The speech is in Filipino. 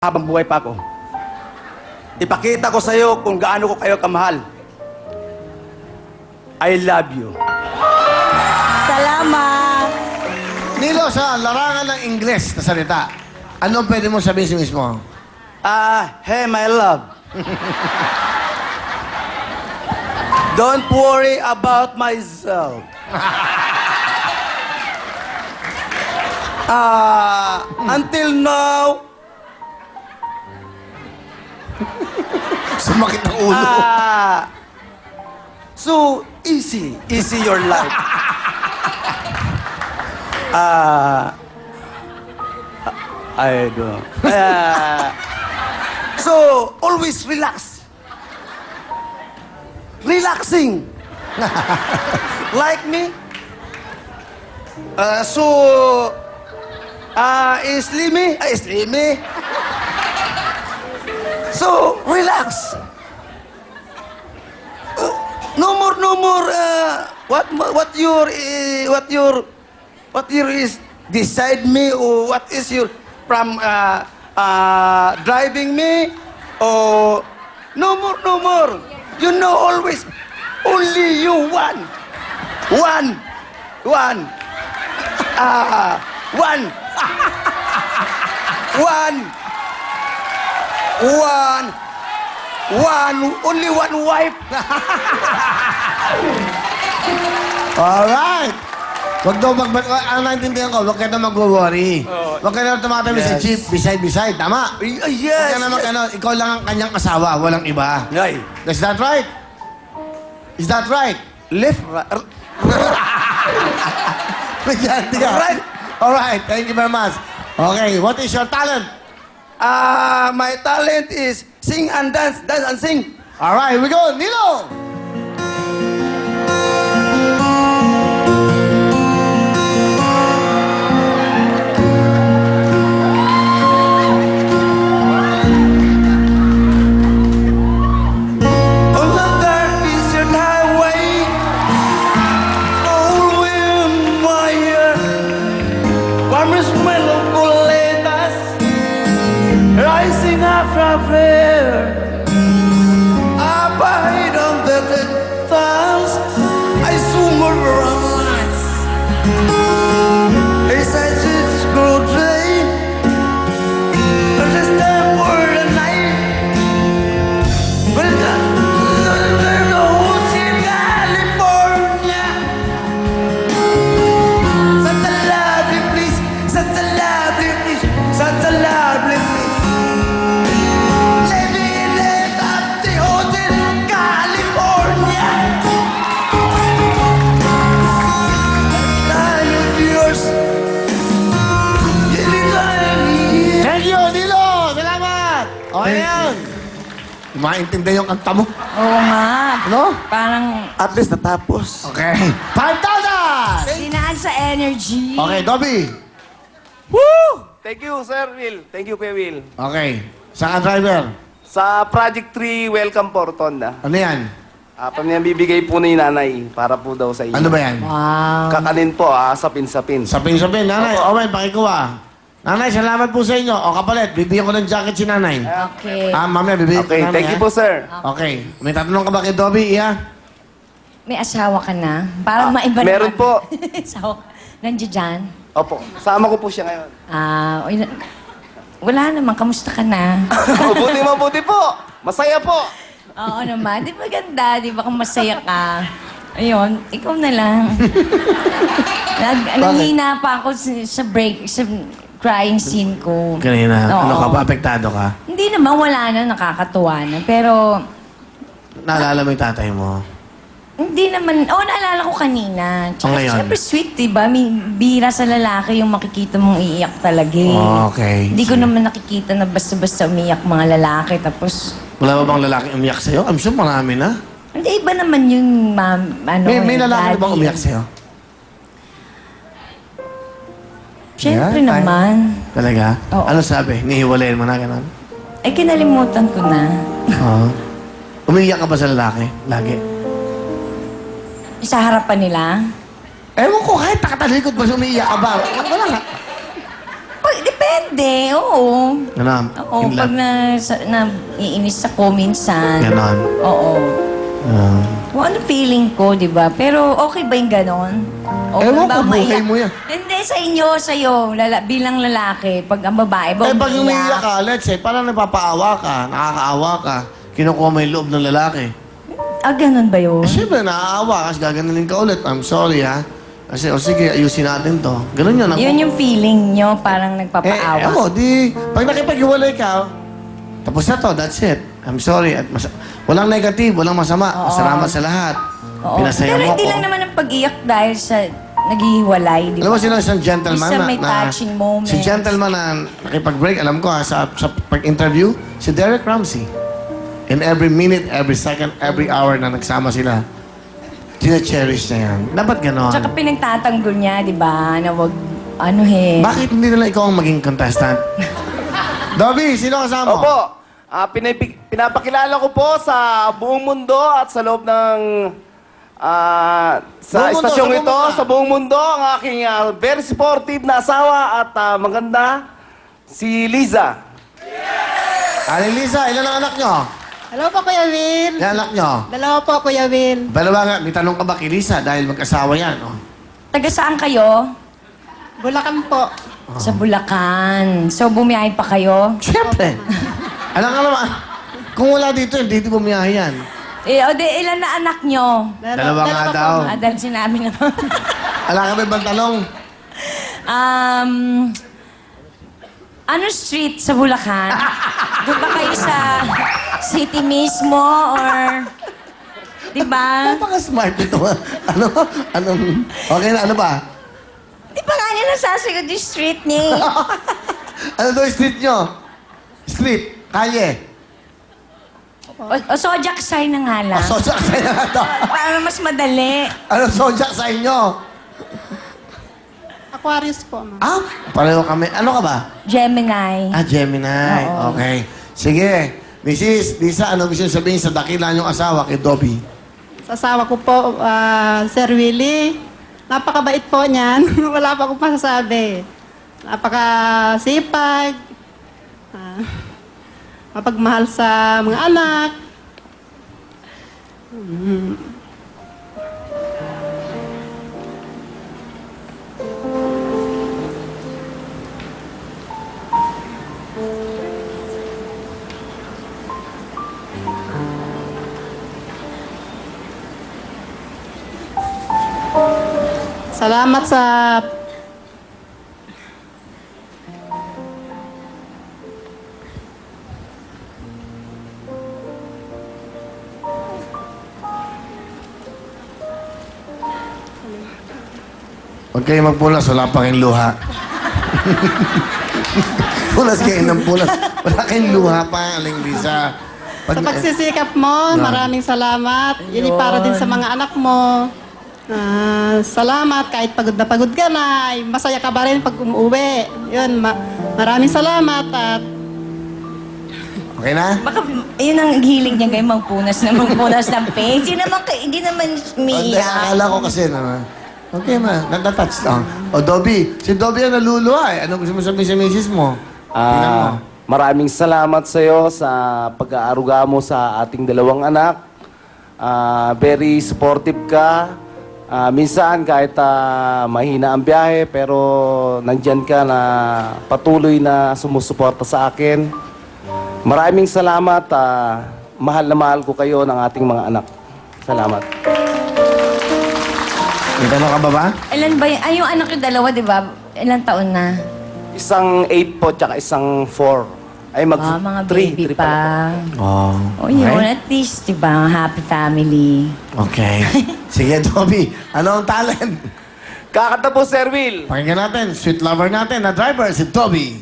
habang buhay pa ako. Ipakita ko sa iyo kung gaano ko kayo kamahal. I love you. Salamat. Nilo, sa larangan ng Ingles na salita, ano pwede mo sabihin si mismo? Hey, my love. Don't worry about myself. Until now, Sumakit ang ulo. so easy your life. I don't. So always relax. Relaxing. Like me. Slimy. Slimy. So relax. No more. What your is decide me, or what is your from driving me, or no more. You know always only you one. Only one wife. Alright. Huwag daw ang naintindihan ko, huwag ka na mag-worry. Huwag ka na tumatabi sa jeep, beside. Tama? Yes. Huwag ka na ikaw lang ang kanyang asawa, walang iba. Right. Is that right? Is that right? Left, Right. Alright, thank you very much. Okay, what is your talent? My talent is sing and dance and sing. Alright, here we go. Nilo! On the dark desert highway, cold wind in my ear, warm smell of boletas rising up from there. Abide on the stars, I swim over on lights. As I just grow drain, just time for the night. But the who's in California? Such a lovely place, such a lovely place, such a lovely place. Living at the Hotel California. Time of yours, anytime here. Thank you, Nilo! Salamat! Okay yan. Maintindihan yung kanta mo. Oo nga. Ano? Parang At least natapos. Okay. 5,000! dinaan sa energy. Okay, Dobby. Woo! Thank you, Sir Will. Thank you, Kuya Will. Okay. Saan ka driver? Sa Project 3, welcome po, Rotonda. Ano yan? Bibigay po ni nanay para po daw sa inyo. Ano ba yan? Wow. Kakanin po, sapin-sapin. Sapin-sapin, nanay. Opo. Okay, pakikuha. Nanay, salamat po sa inyo. O kapalit, bibigyan ko ng jacket si nanay. Okay. Mamaya, bibigyan ko Okay, nanay. thank you ha? po, sir. Okay. May tatanong ka ba kay Dobby, Iya? May asawa ka na? Parang maiba meron naman. po. Asawa. Nandiyan dyan? Opo, sama ko po siya ngayon. Wala naman. Kamusta ka na? Mabuti po. Masaya po. Oo naman. Di ba ganda? Di ba kung masaya ka? Ayun, ikaw na lang. Nanghina pa ako sa break, sa crying scene ko. Kanina. Oo. Ano ka ba? Apektado ka? Hindi naman, wala na, nakakatuwa na. Pero, Naalala mo yung tatay mo? hindi naman, naalala ko kanina. Tsaka, ngayon? syempre sweet, diba? Bira sa lalaki yung makikita mong iiyak talaga eh. Okay. Hindi ko naman nakikita na basta-basta umiyak mga lalaki. Tapos, Wala ba bang lalaking umiyak sa'yo? I'm sure marami na. hindi, iba naman yung May lalaki na bang daddy. umiyak sa'yo? Syempre Yeah, naman. Talaga? Oo. Ano sabi? Nihiwalayin mo na gano'n? Ay, kinalimutan ko na. Oo. Umiiyak ka ba sa lalaki? Lagi? Sa harapan nila. Ewan ko, kahit nakatalikod ba umiiyak ka ba? Wala nga. Pag, Depende, oo. Ganon. Oo, In pag love. naiinis ako minsan. Ganon. Oo. Ah. Kung ano feeling ko, di ba? Pero okay ba yung ganon? O, Ewan ba ko, buhay maiyak? mo yan. Hindi, sa'yo, bilang lalaki, pag ang babae ba Eh, pag umiiyak umiiyak? ka, let's say, parang napapaawa ka, nakakaawa ka, kinukuha mo yung loob ng lalaki. Ah, ganon ba yun? Eh, syempre, naaawa kasi gaganunin ka ulit. I'm sorry, ha? Kasi, o sige, ayusin natin to. Ganun yun. Yun yung feeling nyo, parang nagpapaawa. mo, di, pag nakipag-iwalay ka, tapos na to, that's it. I'm sorry. At walang negative, walang masama. Oo. Salamat sa lahat. Oo. Pinasaya Pero mo hindi ko. lang naman ang pag-iyak dahil sa naghihiwalay, di ba? Alam mo sino isang gentleman Isa na, may touching moment. si gentleman na nakipag-break, alam ko ha, sa pag-interview, si Derek Ramsey. In every minute, every second, every hour na nagsama sila, tina-cherish niya yan. Dapat ganon. Tsaka pinagtatanggol niya, di ba? Na wag, Bakit hindi nila ikaw ang maging contestant? Dobby, sino kasama mo? Opo, pinapakilala ko po sa buong mundo at sa loob ng sa Buong mundo, estasyong sa buong ito, mundo. sa buong mundo, ang aking very supportive na asawa at maganda, si Liza. Aling Lisa, ilan ang anak nyo? Hello po, Kuya Will. Ilan anak nyo? Dalawa po, Kuya Will. Dalawa nga, may tanong ka ba kay Lisa dahil mag-asawa yan? Oh. Taga saan kayo? Bulacan po. Sa Bulacan. So, bumiyahe pa kayo? Siyempre. Alam ka naman, kung wala dito, hindi dito bumiyahe yan. O di, ilan na anak nyo? Dalawa nga po. daw. Dahil sinabi naman. Alam ka ba ibang tanong? Ano street sa Bulacan? Doon ba kayo sa city mismo or... Di ba? Napaka-smart ito. Ano? Anong... Okay na, ano ba? Di ba nga niya nasasagot yung street niya? Ano daw yung street nyo? Street, kalye. O Sojak sign na nga lang. Sojak sa inyo na to. Para mas madali. Ano sojak sa inyo? Aquarius po, ma'am. Ah, pareho kami. Ano ka ba? Gemini. Ah, Gemini. Oo. Okay. Sige. Mrs. Lisa, ano gusto niyo sabihin sa dakila niyong asawa kay Dobby? Sa asawa ko po, Sir Willie. Napakabait po niyan. Wala pa akong masasabi. Napakasipag. Mapagmahal sa mga anak. Salamat sa Huwag kayo magpulas, wala pa kayong luha. Pulas kayo ng pulas. Wala kayong luha pa, Aling Lisa. sa pagsisikap mo. Maraming salamat. Yun para din sa mga anak mo. Salamat. Kahit pagod ka na, ay masaya ka ba rin pag umuwi. Yun, maraming salamat at Okay na? Baka yun ang hiling niya ngayon, magpunas ng face. Hindi naman Hindi, umiiyak. akala ko kasi na... Okay ma, natatouch lang. O Dobby, si Dobby ang naluluha eh. Ano gusto mo sabihin sa misis mo? Tingnan mo. Maraming salamat sa iyo sa pag-aaruga mo sa ating dalawang anak. Very supportive ka. Minsan kahit mahina ang biyahe, pero nandyan ka na patuloy na sumusuporta sa akin. Maraming salamat. Mahal na mahal ko kayo ng ating mga anak. Salamat. May tanong ka ba ba? Ilan ba yun? Ay, yung anak yung dalawa, di ba? Ilan taon na? Isang 8 po, tsaka isang 4. Ay, Mga baby pa. Oh. O yun, at least, di ba? Happy family. Okay. Sige, Dobby. Ano ang talent? Kakanta po, Sir Will. Pakinggan natin, sweet lover natin na driver, si Dobby.